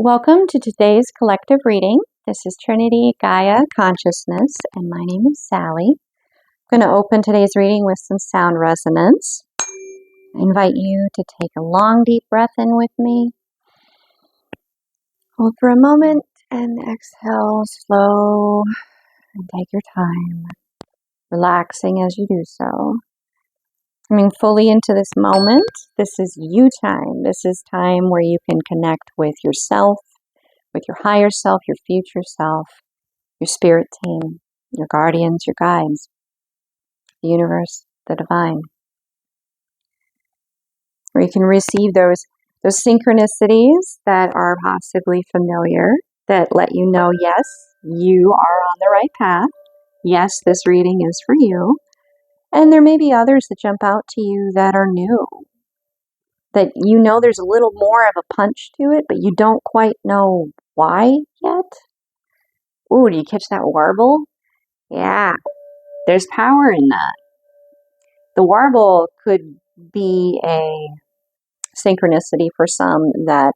Welcome to today's collective reading. This is Trinity Gaia Consciousness, and my name is Sally. I'm going to open today's reading with some sound resonance. I invite you to take a long, deep breath in with me. Hold for a moment and exhale slow and take your time, relaxing as you do so. Coming fully into this moment. This is you time. This is time where you can connect with yourself, with your higher self, your future self, your spirit team, your guardians, your guides, the universe, the divine. Where you can receive those synchronicities that are possibly familiar, that let you know, yes, you are on the right path. Yes, this reading is for you. And there may be others that jump out to you that are new, that you know there's a little more of a punch to it, but you don't quite know why yet. Ooh, do you catch that warble? Yeah, there's power in that. The warble could be a synchronicity for some, that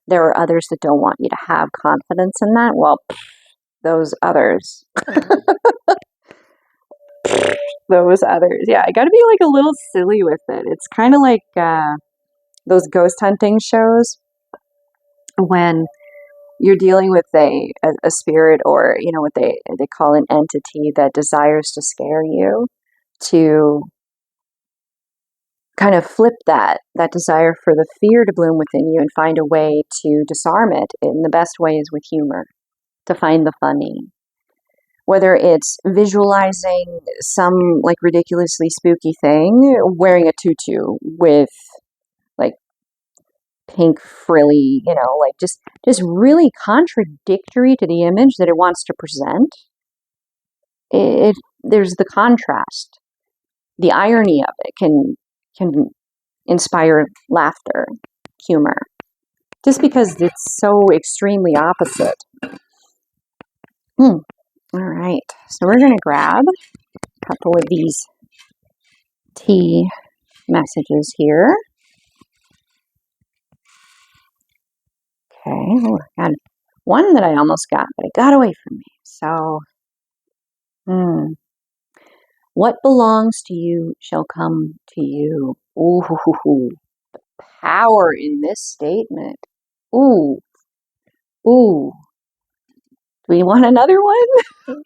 there are others that don't want you to have confidence in that. Well, those others. Those others. Yeah, I gotta be like a little silly with it. It's kind of like those ghost hunting shows when you're dealing with a spirit, or what they call an entity that desires to scare you, to kind of flip that desire for the fear to bloom within you and find a way to disarm it. In the best way is with humor, to find the funny. Whether it's visualizing some like ridiculously spooky thing, wearing a tutu with like pink frilly, like just really contradictory to the image that it wants to present. There's the contrast. The irony of it can inspire laughter, humor, just because it's so extremely opposite. All right, so we're going to grab a couple of these tea messages here. Okay, I got one that I almost got, but it got away from me. So, what belongs to you shall come to you. Ooh, the power in this statement. Ooh. Do we want another one?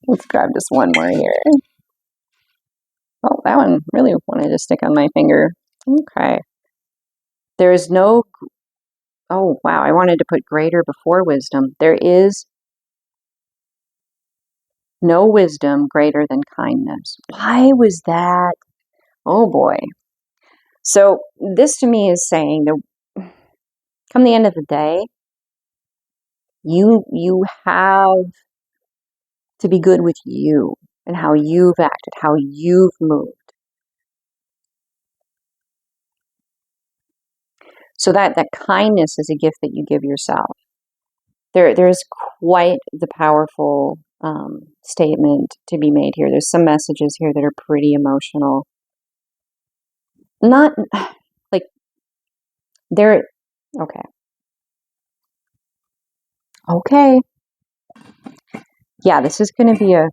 Let's grab just one more here. Oh, that one really wanted to stick on my finger. Okay. There is no... Oh, wow. I wanted to put greater before wisdom. There is no wisdom greater than kindness. Why was that? Oh, boy. So this to me is saying that come the end of the day, you have to be good with you and how you've acted, how you've moved. So that kindness is a gift that you give yourself. There's quite the powerful statement to be made here. There's some messages here that are pretty emotional. Not like they're okay. Okay. Yeah, this is going to be a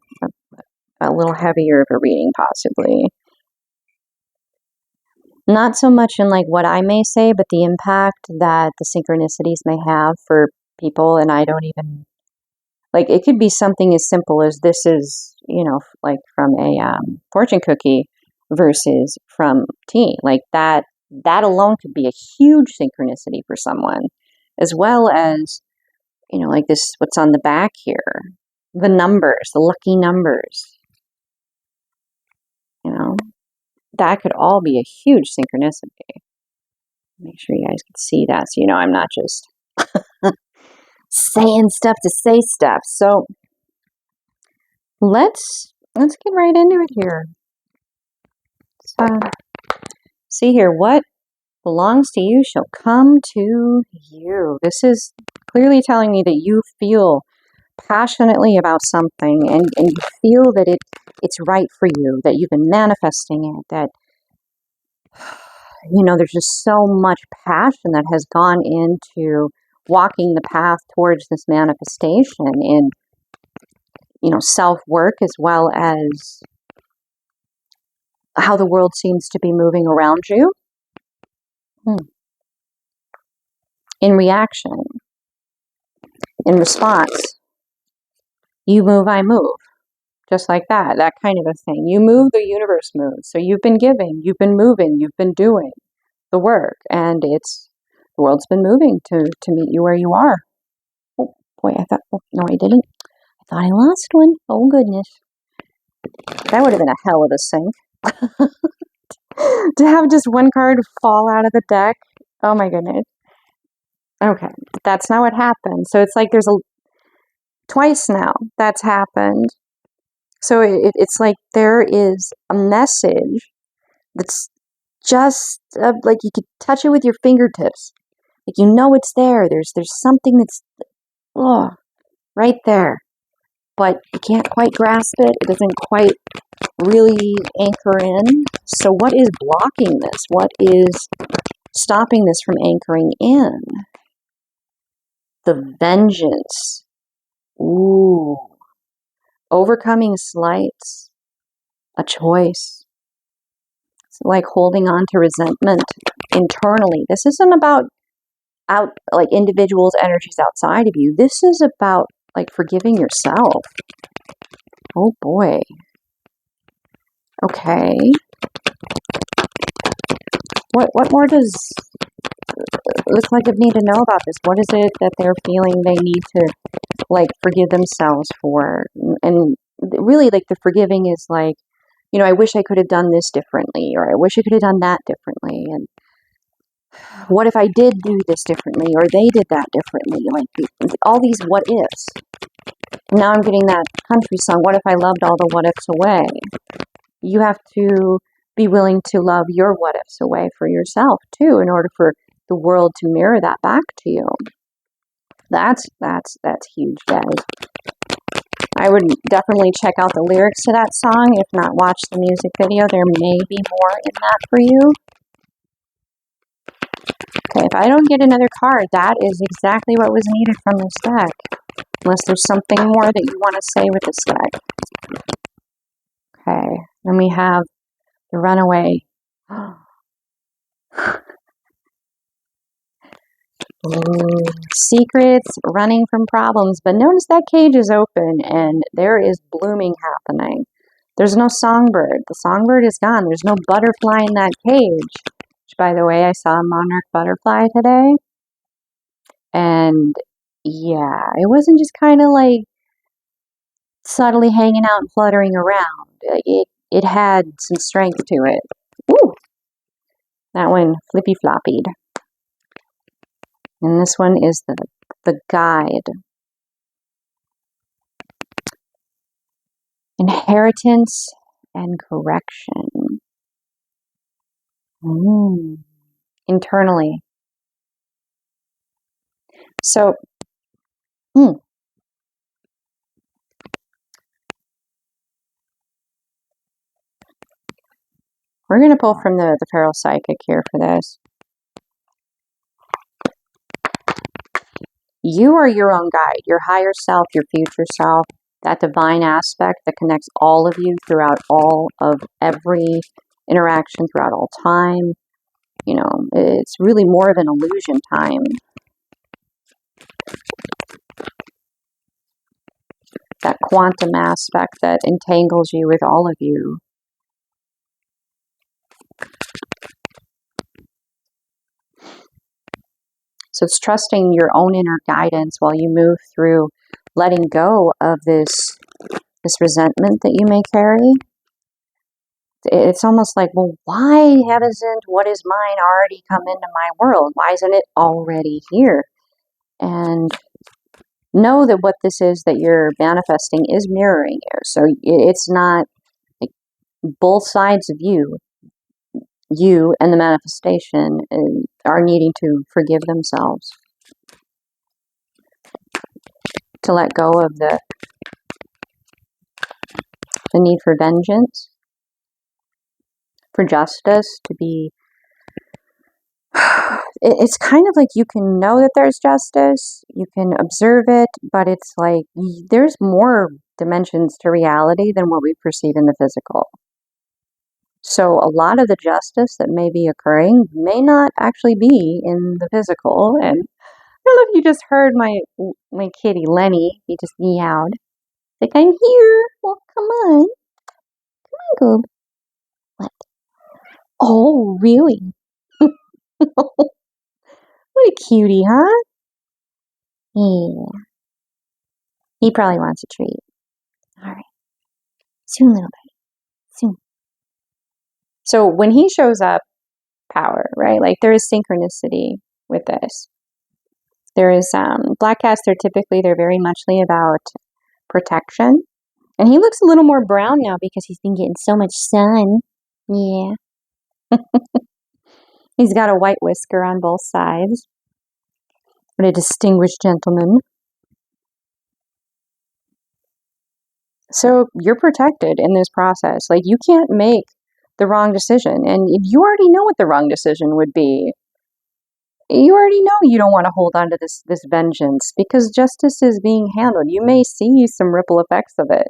little heavier of a reading, possibly. Not so much in like what I may say, but the impact that the synchronicities may have for people. And I don't even, like, it could be something as simple as this is, like from a fortune cookie versus from tea. Like that alone could be a huge synchronicity for someone, as well as, like this, what's on the back here, the numbers, the lucky numbers, that could all be a huge synchronicity. Make sure you guys can see that, so I'm not just saying stuff to say stuff. So let's get right into it here. So, see here, what belongs to you shall come to you. This is clearly telling me that you feel passionately about something, and you feel that it's right for you, that you've been manifesting it, that there's just so much passion that has gone into walking the path towards this manifestation in, self-work, as well as how the world seems to be moving around you. In reaction, in response, you move, I move. Just like that kind of a thing. You move, the universe moves. So you've been giving, you've been moving, you've been doing the work, and the world's been moving to meet you where you are. Oh boy, no, I didn't. I thought I lost one. Oh goodness. That would have been a hell of a sync. To have just one card fall out of the deck. Oh my goodness. Okay, that's not what happened. So it's like there's twice now that's happened. So it's like there is a message that's just like you could touch it with your fingertips. Like it's there. There's something that's right there. But you can't quite grasp it. It doesn't quite really anchor in. So what is blocking this? What is stopping this from anchoring in? The vengeance. Ooh. Overcoming slights. A choice. It's like holding on to resentment internally. This isn't about individuals' energies outside of you. This is about forgiving yourself. Oh boy. Okay. What more does the collective need to know about this? What is it that they're feeling they need to forgive themselves for? And really the forgiving is I wish I could have done this differently, or I wish I could have done that differently, and what if I did do this differently, or they did that differently? All these what ifs. Now I'm getting that country song, what if I loved all the what ifs away? You have to be willing to love your what ifs away for yourself too, in order for the world to mirror that back to you. That's huge, guys. I would definitely check out the lyrics to that song, if not watch the music video. There may be more in that for you. Okay, if I don't get another card, that is exactly what was needed from this deck. Unless there's something more that you want to say with this deck. Okay, then we have the runaway. Ooh. Secrets, running from problems. But notice that cage is open and there is blooming happening. There's no songbird. The songbird is gone. There's no butterfly in that cage. Which, by the way, I saw a monarch butterfly today. And yeah, it wasn't just kind of subtly hanging out and fluttering around. It had some strength to it. Ooh! That one flippy floppied. And this one is the guide. Inheritance and correction. Internally. So, we're going to pull from the Feral Psychic here for this. You are your own guide, your higher self, your future self, that divine aspect that connects all of you throughout all of every interaction, throughout all time. It's really more of an illusion time. That quantum aspect that entangles you with all of you. So it's trusting your own inner guidance while you move through letting go of this resentment that you may carry. It's almost like, well, why hasn't what is mine already come into my world? Why isn't it already here? And know that what this is that you're manifesting is mirroring you. So it's not both sides of you and the manifestation are needing to forgive themselves. To let go of the need for vengeance, for justice, to be it's kind of like you can know that there's justice, you can observe it, but it's like there's more dimensions to reality than what we perceive in the physical. So a lot of the justice that may be occurring may not actually be in the physical. And I don't know if you just heard my kitty Lenny. He just meowed. Like, I'm here. Well, come on. Come on, Goob. What? Oh, really? What a cutie, huh? Yeah. He probably wants a treat. All right. Soon, little buddy. Soon. So when he shows up, power, right? Like there is synchronicity with this. There is black cats. They're very muchly about protection, and he looks a little more brown now because he's been getting so much sun. Yeah, he's got a white whisker on both sides. What a distinguished gentleman. So you're protected in this process. Like you can't make the wrong decision, and you already know what the wrong decision would be. You already know you don't want to hold on to this vengeance because justice is being handled. You may see some ripple effects of it.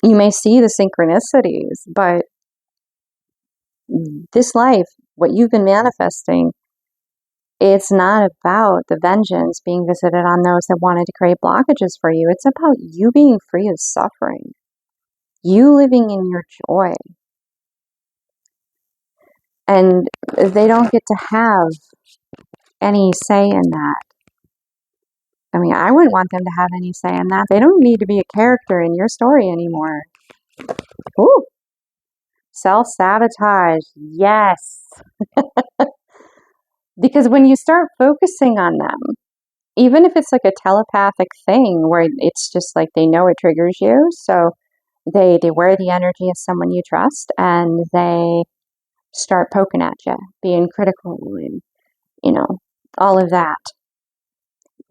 You may see the synchronicities, but this life, what you've been manifesting, it's not about the vengeance being visited on those that wanted to create blockages for you. It's about you being free of suffering, you living in your joy. And they don't get to have any say in that. I mean, I wouldn't want them to have any say in that. They don't need to be a character in your story anymore. Ooh, self-sabotage, yes. Because when you start focusing on them, even if it's like a telepathic thing where it's just like they know it triggers you, so they wear the energy of someone you trust and they start poking at you, being critical and, all of that.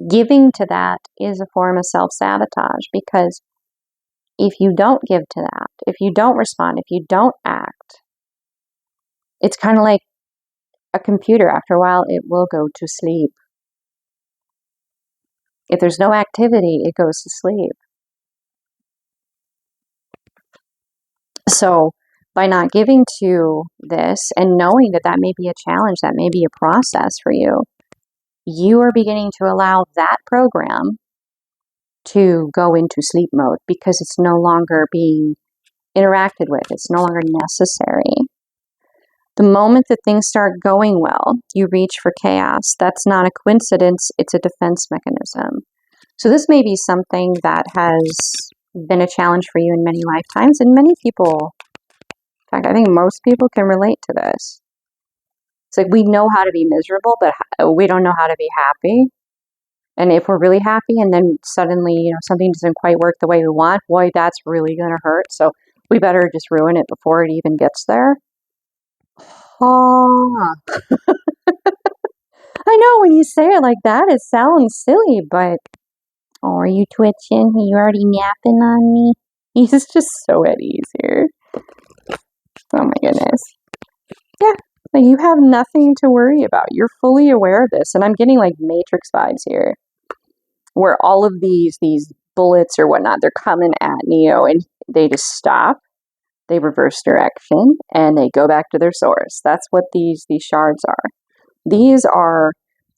Giving to that is a form of self-sabotage because if you don't give to that, if you don't respond, if you don't act, it's kind of like a computer. After a while, it will go to sleep. If there's no activity, it goes to sleep. So by not giving to this and knowing that that may be a challenge, that may be a process for you, you are beginning to allow that program to go into sleep mode because it's no longer being interacted with. It's no longer necessary. The moment that things start going well, you reach for chaos. That's not a coincidence. It's a defense mechanism. So this may be something that has been a challenge for you in many lifetimes, and many people, in fact, I think most people can relate to this. It's like we know how to be miserable, but we don't know how to be happy. And if we're really happy and then suddenly, something doesn't quite work the way we want, boy, that's really going to hurt. So we better just ruin it before it even gets there. Oh, I know when you say it like that, it sounds silly, but are you twitching? Are you already napping on me? He's just so at ease here. Oh my goodness. Yeah, you have nothing to worry about. You're fully aware of this. And I'm getting like Matrix vibes here, where all of these bullets or whatnot, they're coming at Neo and they just stop. They reverse direction and they go back to their source. That's what these shards are. These are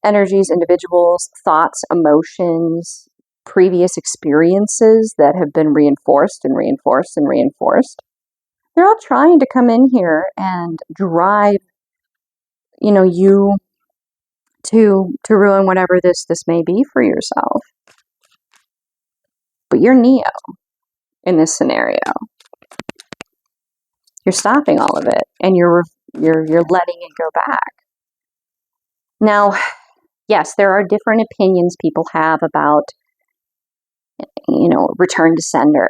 energies, individuals, thoughts, emotions, previous experiences that have been reinforced and reinforced and reinforced. They're all trying to come in here and drive, you to ruin whatever this may be for yourself. But you're Neo in this scenario. You're stopping all of it, and you're letting it go back. Now, yes, there are different opinions people have about, return to sender.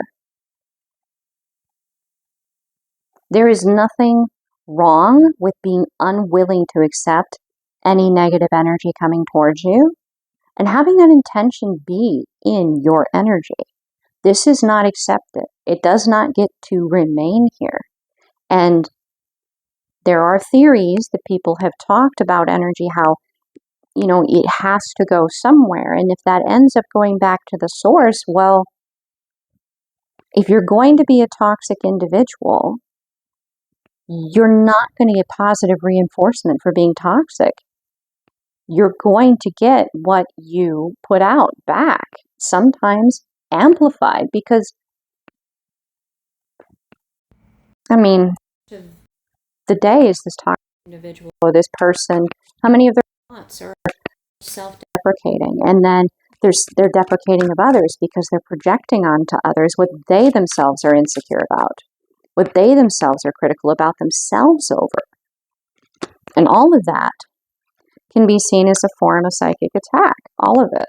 There is nothing wrong with being unwilling to accept any negative energy coming towards you and having that intention be in your energy. This is not accepted. It does not get to remain here. And There are theories that people have talked about energy, how, it has to go somewhere. And if that ends up going back to the source, well, if you're going to be a toxic individual, you're not going to get positive reinforcement for being toxic. You're going to get what you put out back, sometimes amplified, because, the day is this toxic individual or this person, how many of their thoughts are self-deprecating? And then they're deprecating of others because they're projecting onto others what they themselves are insecure about, what they themselves are critical about themselves over. And all of that can be seen as a form of psychic attack, all of it.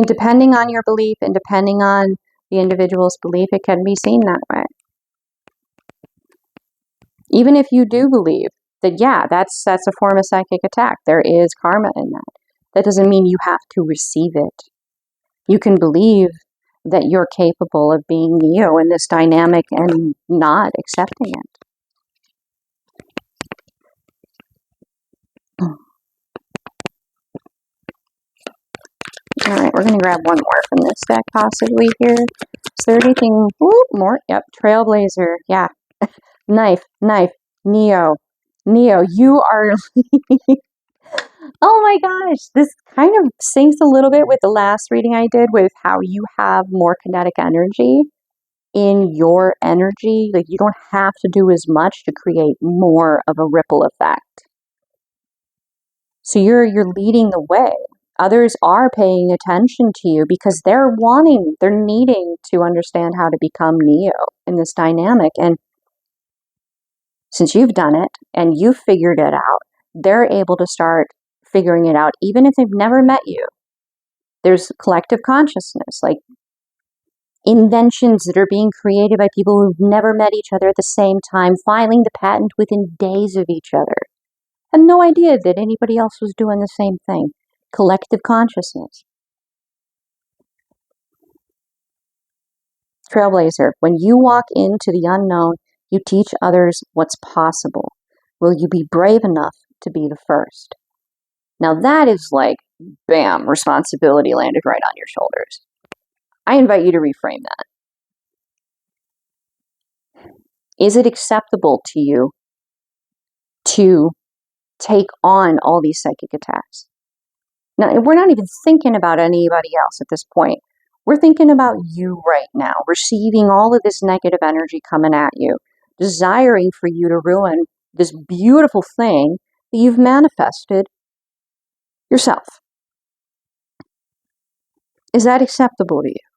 Depending on your belief and depending on the individual's belief, it can be seen that way. Even if you do believe that, yeah, that's a form of psychic attack, there is karma in that. That doesn't mean you have to receive it. You can believe that you're capable of being Neo in this dynamic and not accepting it. All right, we're going to grab one more from this deck possibly here. Is there anything more? Yep, Trailblazer. Yeah. Knife, Neo, you are... Oh my gosh, this kind of syncs a little bit with the last reading I did with how you have more kinetic energy in your energy. Like, you don't have to do as much to create more of a ripple effect. So you're leading the way. Others are paying attention to you because they're needing to understand how to become Neo in this dynamic. And since you've done it and you've figured it out, they're able to start figuring it out even if they've never met you. There's collective consciousness, like inventions that are being created by people who've never met each other at the same time, filing the patent within days of each other. Had no idea that anybody else was doing the same thing. Collective consciousness. Trailblazer, when you walk into the unknown, you teach others what's possible. Will you be brave enough to be the first? Now that is like, bam, responsibility landed right on your shoulders. I invite you to reframe that. Is it acceptable to you to take on all these psychic attacks? Now, we're not even thinking about anybody else at this point. We're thinking about you right now, receiving all of this negative energy coming at you, desiring for you to ruin this beautiful thing that you've manifested yourself. Is that acceptable to you?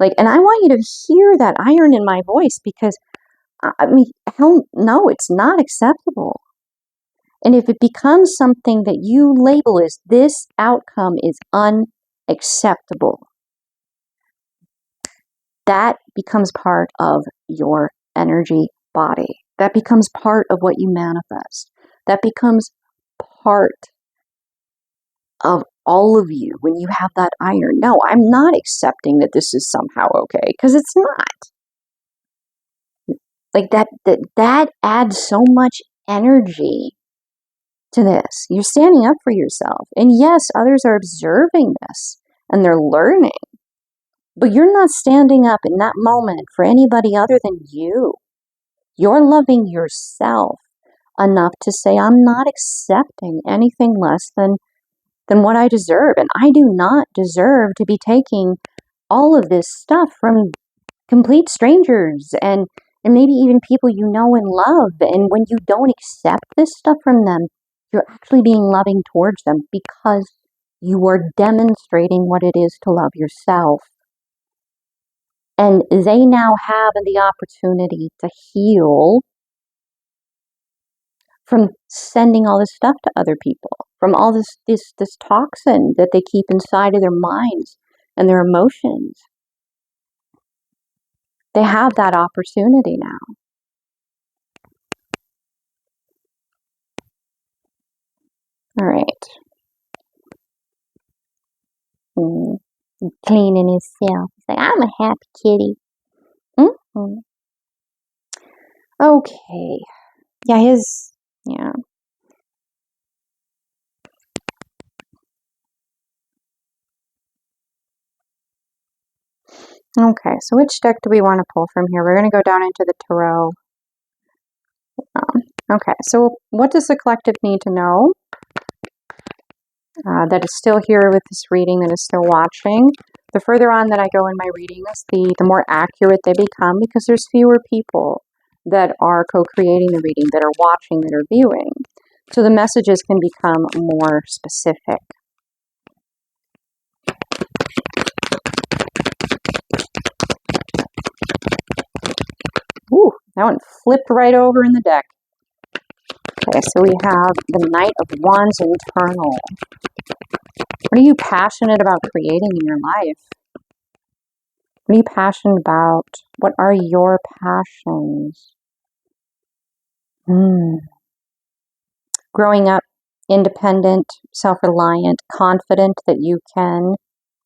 Like, and I want you to hear that iron in my voice, because hell no, it's not acceptable. And if it becomes something that you label as this outcome is unacceptable, that becomes part of your energy body. That becomes part of what you manifest. That becomes part of all of you when you have that iron. No, I'm not accepting that this is somehow okay, because it's not. Like that adds so much energy to this. You're standing up for yourself. And yes, others are observing this and they're learning. But you're not standing up in that moment for anybody other than you. You're loving yourself enough to say, I'm not accepting anything less than what I deserve. And I do not deserve to be taking all of this stuff from complete strangers and maybe even people you know and love. And when you don't accept this stuff from them, you're actually being loving towards them because you are demonstrating what it is to love yourself. And they now have the opportunity to heal from sending all this stuff to other people, from all this toxin that they keep inside of their minds and their emotions. They have that opportunity now. All right. Cleaning himself. He's like, I'm a happy kitty. Mm-hmm. Okay. Yeah, yeah. Okay, so which deck do we want to pull from here? We're going to go down into the tarot. Okay, so what does the collective need to know that is still here with this reading, that is still watching? The further on that I go in my readings, the more accurate they become, because there's fewer people that are co-creating the reading, that are watching, that are viewing. So the messages can become more specific. Ooh, that one flipped right over in the deck. Okay, so we have the Knight of Wands internal. What are you passionate about creating in your life? What are you passionate about? What are your passions? Growing up independent, self-reliant, confident that you can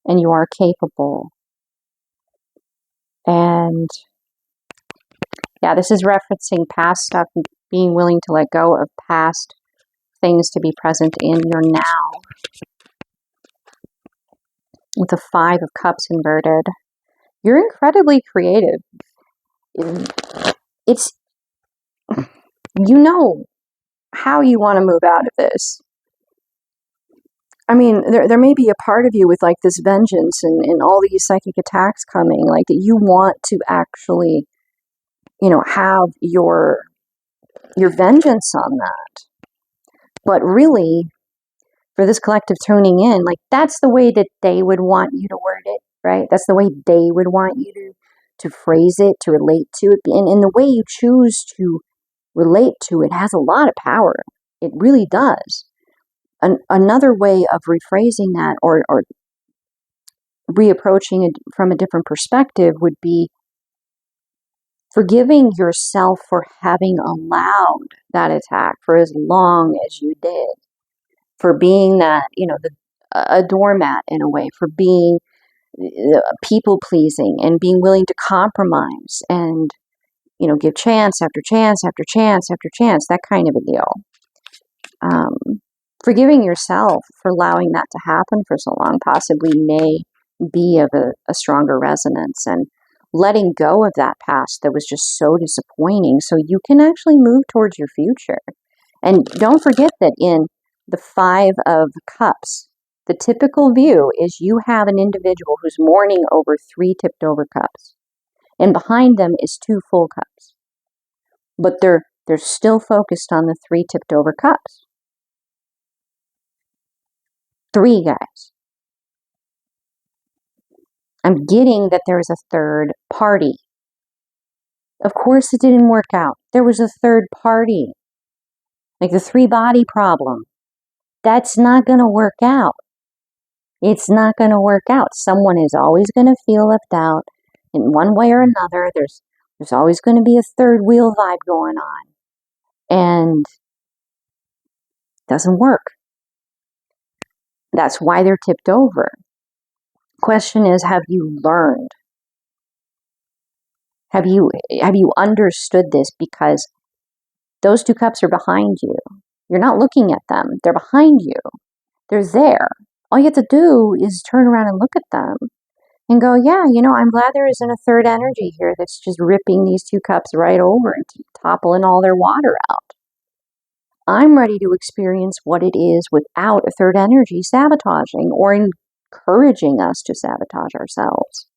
and you are capable. And yeah, this is referencing past stuff, being willing to let go of past things to be present in your now. With the Five of Cups inverted. You're incredibly creative. It's, you know how you want to move out of this. I mean, there may be a part of you with like this vengeance and all these psychic attacks coming, like that you want to actually, you know, have your vengeance on that. But really, for this collective tuning in, like that's the way that they would want you to word it, right? That's the way they would want you to phrase it, to relate to it. And the way you choose to relate to it has a lot of power. It really does. Another way of rephrasing that or reapproaching it from a different perspective would be forgiving yourself for having allowed that attack for as long as you did, for being that, you know, a doormat in a way, for being people pleasing and being willing to compromise and, you know, give chance after chance after chance after chance, that kind of a deal. Forgiving yourself for allowing that to happen for so long possibly may be of a stronger resonance, and letting go of that past that was just so disappointing so you can actually move towards your future. And don't forget that in the Five of Cups, the typical view is you have an individual who's mourning over 3 tipped over cups, and behind them is 2 full cups. But they're still focused on the 3 tipped over cups. 3 guys. I'm getting that there was a third party. Of course it didn't work out. There was a third party. Like the 3-body problem. That's not going to work out. It's not going to work out. Someone is always going to feel left out in one way or another. There's always going to be a third wheel vibe going on. And it doesn't work. That's why they're tipped over. Question is, have you learned? Have you understood this? Because those 2 cups are behind you. You're not looking at them. They're behind you. They're there. All you have to do is turn around and look at them and go, yeah, you know, I'm glad there isn't a third energy here that's just ripping these 2 cups right over and toppling all their water out. I'm ready to experience what it is without a third energy sabotaging or encouraging us to sabotage ourselves.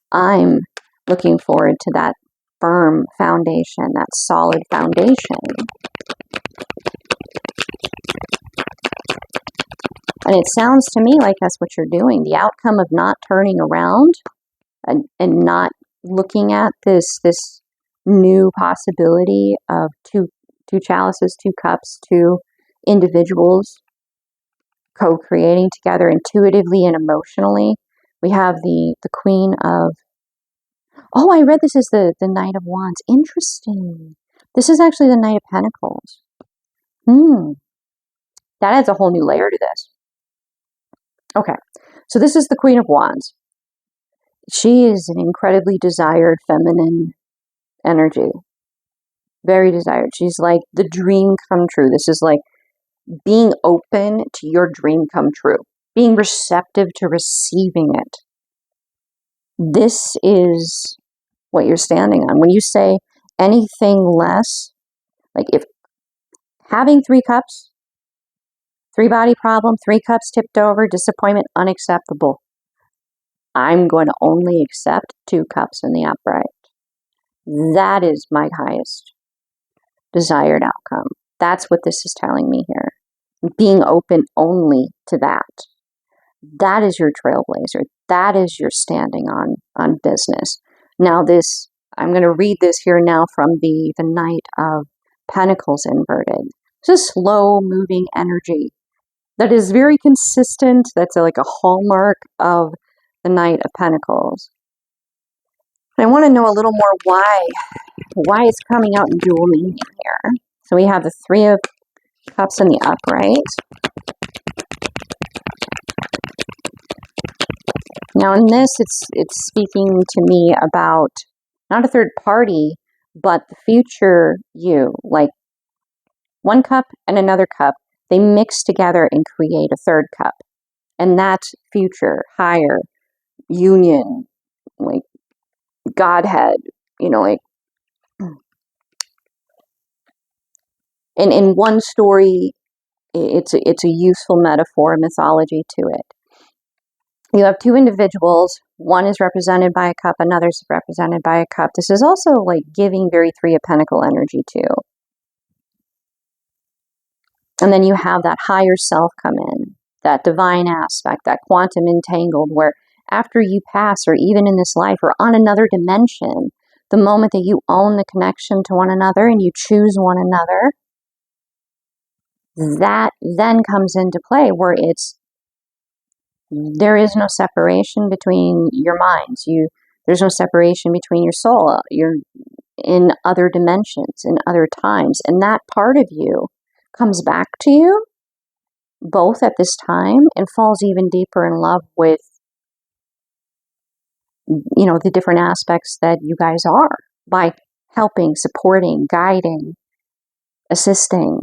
I'm looking forward to that firm foundation, that solid foundation. And it sounds to me like that's what you're doing. The outcome of not turning around and not looking at this new possibility of two chalices, 2 cups, 2 individuals co-creating together intuitively and emotionally. We have the Queen of... Oh, I read this as the Knight of Wands. Interesting. This is actually the Knight of Pentacles. That adds a whole new layer to this. Okay. So this is the Queen of Wands. She is an incredibly desired feminine energy. Very desired. She's like the dream come true. This is like being open to your dream come true. Being receptive to receiving it. This is what you're standing on. When you say anything less, like if having 3 cups, 3 body problem, 3 cups tipped over, disappointment, unacceptable. I'm going to only accept 2 cups in the upright. That is my highest desired outcome. That's what this is telling me here. Being open only to that. That is your trailblazer. That is your standing on business. Now this, I'm going to read this here now from the Knight of Pentacles inverted. It's a slow moving energy that is very consistent. That's like a hallmark of the Knight of Pentacles. I want to know a little more why it's coming out in dual meaning here. So we have the 3 of Cups in the upright. Now in this, it's speaking to me about not a third party, but the future you. Like 1 cup and another cup, they mix together and create a 3rd cup. And that future, higher, union, like Godhead, like in one story, it's a useful metaphor, mythology to it. You have 2 individuals. One is represented by a cup, another is represented by a cup. This is also like giving very 3 of Pentacle energy too. And then you have that higher self come in, that divine aspect, that quantum entangled, where after you pass, or even in this life, or on another dimension, the moment that you own the connection to one another and you choose one another, that then comes into play where there is no separation between your minds. There's no separation between your soul. You're in other dimensions, in other times. And that part of you comes back to you both at this time and falls even deeper in love with, the different aspects that you guys are by helping, supporting, guiding, assisting.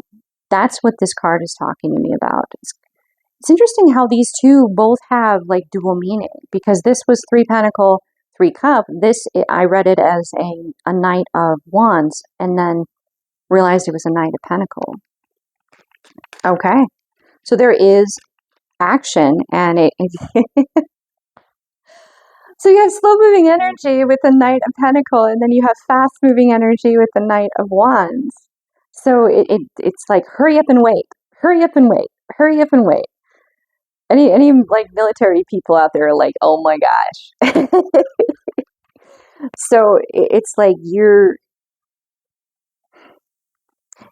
That's what this card is talking to me about. It's interesting how these 2 both have like dual meaning, because this was 3 Pentacle, 3 Cup. This, I read it as a Knight of Wands and then realized it was a Knight of Pentacle. Okay. So there is action and so you have slow moving energy with the Knight of Pentacle, and then you have fast moving energy with the Knight of Wands. So it's like hurry up and wait, hurry up and wait, hurry up and wait. Any like military people out there are like, oh my gosh. So it's like you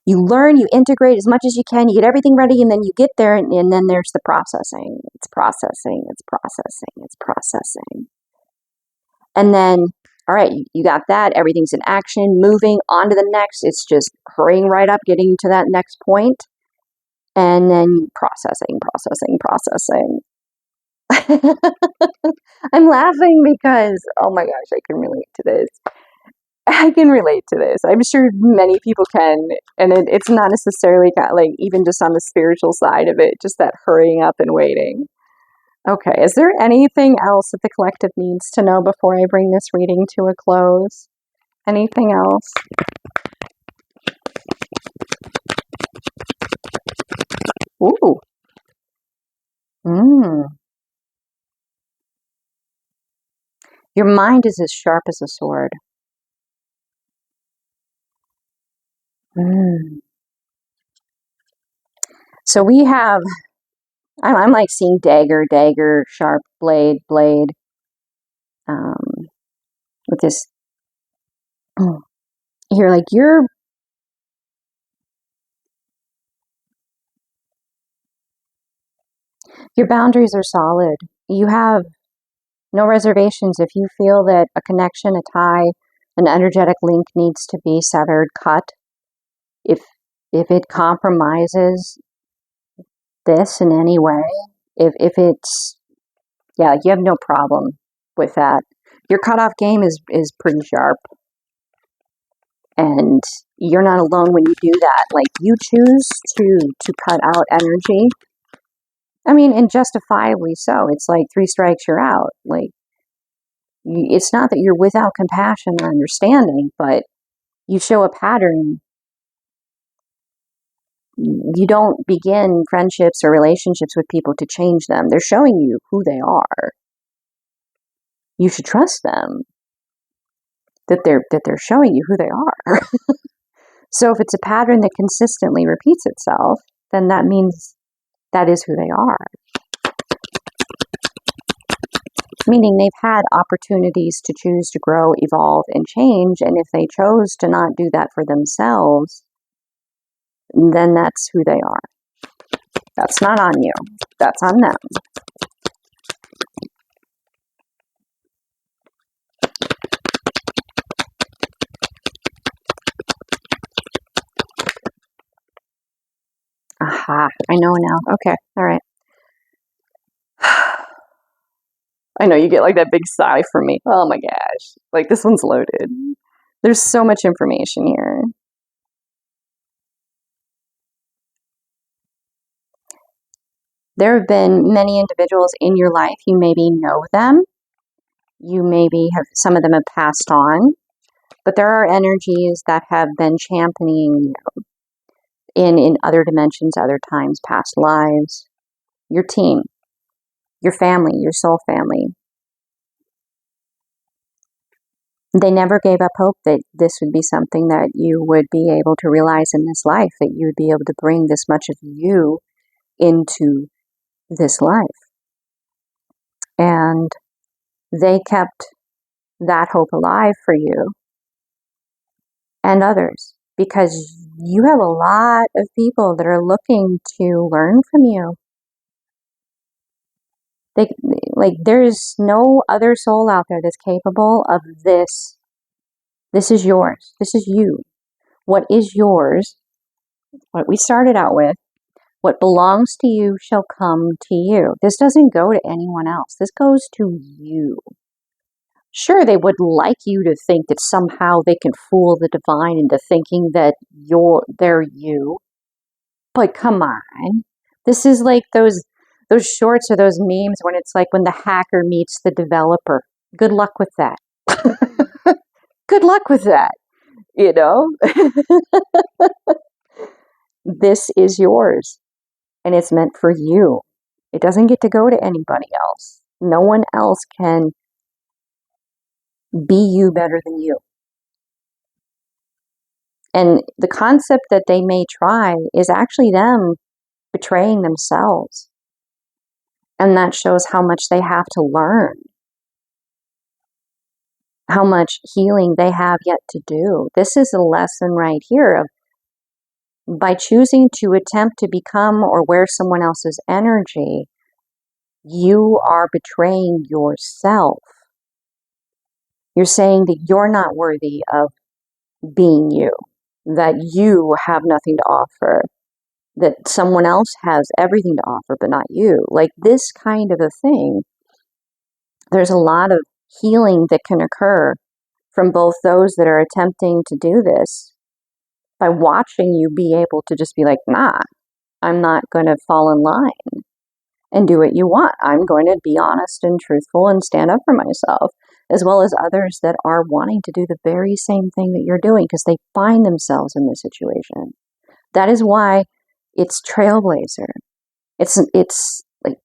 learn, you integrate as much as you can, you get everything ready, and then you get there, and then there's the processing. It's processing, it's processing, it's processing. And then, all right, you got that, everything's in action, moving on to the next. It's just hurrying right up, getting to that next point, and then processing, processing, processing. I'm laughing because, oh my gosh, I can relate to this. I can relate to this. I'm sure many people can. And it's not necessarily like even just on the spiritual side of it, just that hurrying up and waiting. Okay, is there anything else that the collective needs to know before I bring this reading to a close? Anything else? Ooh. Your mind is as sharp as a sword. So we have, I'm like seeing dagger, dagger, sharp, blade, blade. With this, you're like, your boundaries are solid. You have no reservations. If you feel that a connection, a tie, an energetic link needs to be severed, cut, if it compromises this in any way, if it's Yeah, you have no problem with that. Your cutoff game is pretty sharp. And you're not alone when you do that. Like, you choose to cut out energy. I mean, and justifiably so. It's like 3 strikes, you're out. Like, it's not that you're without compassion or understanding, but you show a pattern. You don't begin friendships or relationships with people to change them. They're showing you who they are. You should trust them that they're showing you who they are. So if it's a pattern that consistently repeats itself, then that means that is who they are. Meaning they've had opportunities to choose to grow, evolve, and change, and if they chose to not do that for themselves, then that's who they are. That's not on you. That's on them. Aha, I know now. Okay, all right. I know you get like that big sigh from me. Oh my gosh. Like, this one's loaded. There's so much information here. There have been many individuals in your life. You maybe know them. You maybe have, some of them have passed on. But there are energies that have been championing you in other dimensions, other times, past lives. Your team, your family, your soul family. They never gave up hope that this would be something that you would be able to realize in this life, that you would be able to bring this much of you into this life. And they kept that hope alive for you and others, because you have a lot of people that are looking to learn from you. There's no other soul out there that's capable of this. This is yours. This is you. What is yours, what we started out with, what belongs to you shall come to you. This doesn't go to anyone else. This goes to you. Sure, they would like you to think that somehow they can fool the divine into thinking that they're you. But come on. This is like those shorts or those memes when it's like when the hacker meets the developer. Good luck with that. Good luck with that, you know? This is yours, and it's meant for you. It doesn't get to go to anybody else. No one else can be you better than you. And the concept that they may try is actually them betraying themselves. And that shows how much they have to learn, how much healing they have yet to do. This is a lesson right here of, by choosing to attempt to become or wear someone else's energy, you are betraying yourself. You're saying that you're not worthy of being you, that you have nothing to offer, that someone else has everything to offer but not you. Like this kind of a thing, there's a lot of healing that can occur from both those that are attempting to do this by watching you be able to just be like, nah, I'm not going to fall in line and do what you want. I'm going to be honest and truthful and stand up for myself, as well as others that are wanting to do the very same thing that you're doing because they find themselves in this situation. That is why it's trailblazer. It's like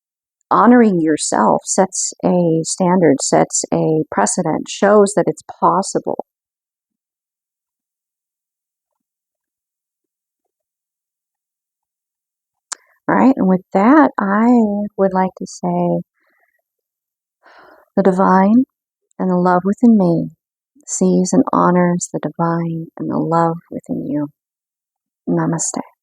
honoring yourself sets a standard, sets a precedent, shows that it's possible. All right, and with that, I would like to say the divine and the love within me sees and honors the divine and the love within you. Namaste.